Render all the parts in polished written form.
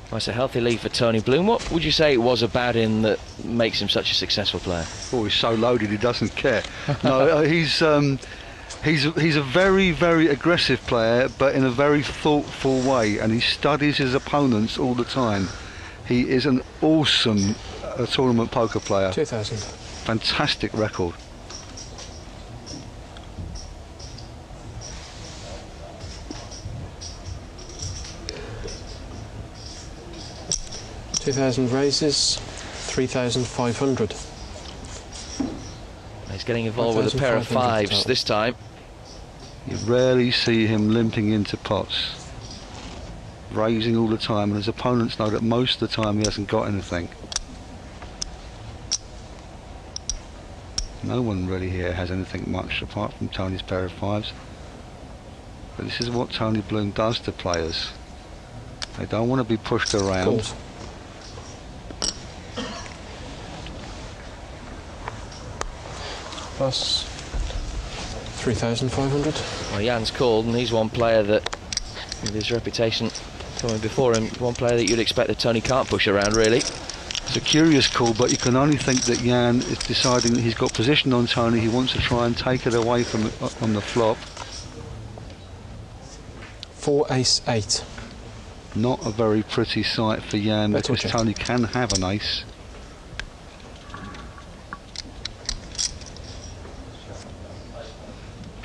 Well, it's a healthy lead for Tony Bloom. What would you say it was about him that makes him such a successful player? Oh, he's so loaded he doesn't care. No, he's a very, very aggressive player, but in a very thoughtful way, and he studies his opponents all the time. He is an awesome tournament poker player. 2000. Fantastic record. $2,000 raises, 3,500. He's getting involved with a pair of fives this time. You rarely see him limping into pots, raising all the time, and his opponents know that most of the time he hasn't got anything. No one really here has anything much apart from Tony's pair of fives. But this is what Tony Bloom does to players. They don't want to be pushed around. Calls. Plus 3,500. Well, Jan's called, and he's one player that, with his reputation coming before him, one player that you'd expect that Tony can't push around, really. It's a curious call, but you can only think that Jan is deciding that he's got position on Tony. He wants to try and take it away from on the flop. 4 ace 8. Not a very pretty sight for Jan, because Tony can have an ace.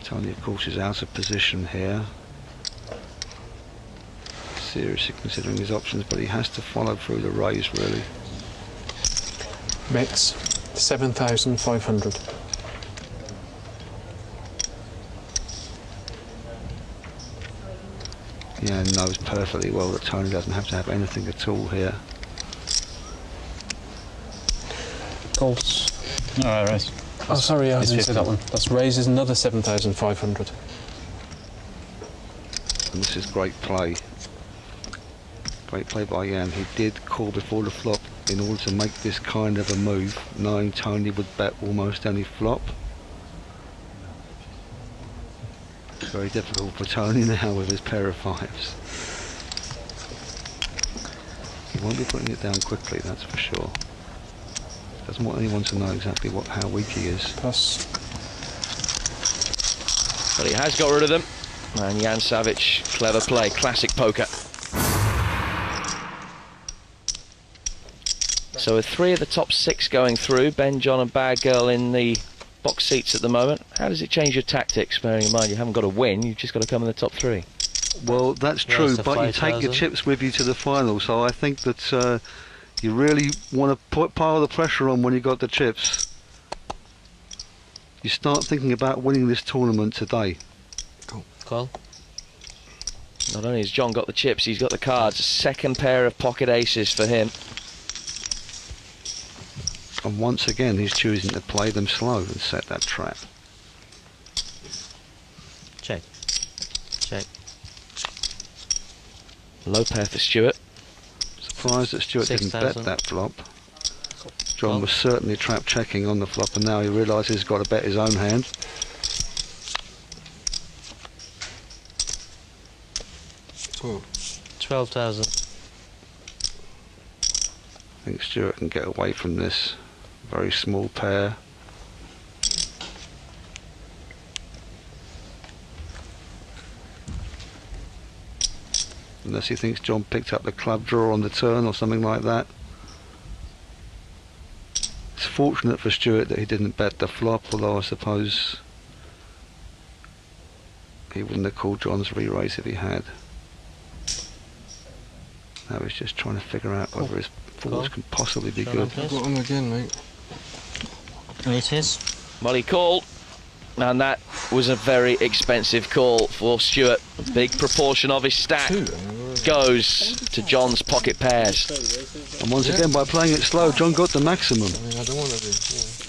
Tony, of course, is out of position here. Seriously considering his options, but he has to follow through the raise, really. Mix 7,500. Jan knows perfectly well that Tony doesn't have to have anything at all here. Calls. Alright, raise. Oh, sorry, I didn't say that one. That's raises another 7,500. And this is great play. Great play by Jan. He did call before the flop in order to make this kind of a move, knowing Tony would bet almost any flop. Very difficult for Tony now with his pair of fives. He won't be putting it down quickly, that's for sure. Doesn't want anyone to know exactly how weak he is. Plus. But he has got rid of them. And Jan Savage, clever play, classic poker. So with 3 of the top 6 going through, Ben, John and Bad Girl in the box seats at the moment, how does it change your tactics, bearing in mind you haven't got to win, you've just got to come in the top 3? Well, that's true, but you take your chips with you to the final, so I think that you really want to put pile the pressure on when you got the chips. You start thinking about winning this tournament today. Call. Not only has John got the chips, he's got the cards. Second pair of pocket aces for him. And once again, he's choosing to play them slow and set that trap. Check. Check. Low pair for Stuart. Surprised that Stuart didn't bet that flop. John Well. was certainly trap checking on the flop, and now he realises he's got to bet his own hand. Oh. 12,000. I think Stuart can get away from this very small pair. Unless he thinks John picked up the club draw on the turn or something like that. It's fortunate for Stuart that he didn't bet the flop, although I suppose he wouldn't have called John's re-raise if he had. Now he's just trying to figure out whether his fours can possibly be good. Got him again, mate. Aces. Well, he called, and that was a very expensive call for Stuart. A big proportion of his stack goes to John's pocket pairs. And once again, by playing it slow, John got the maximum. I mean, I don't want to do. Yeah.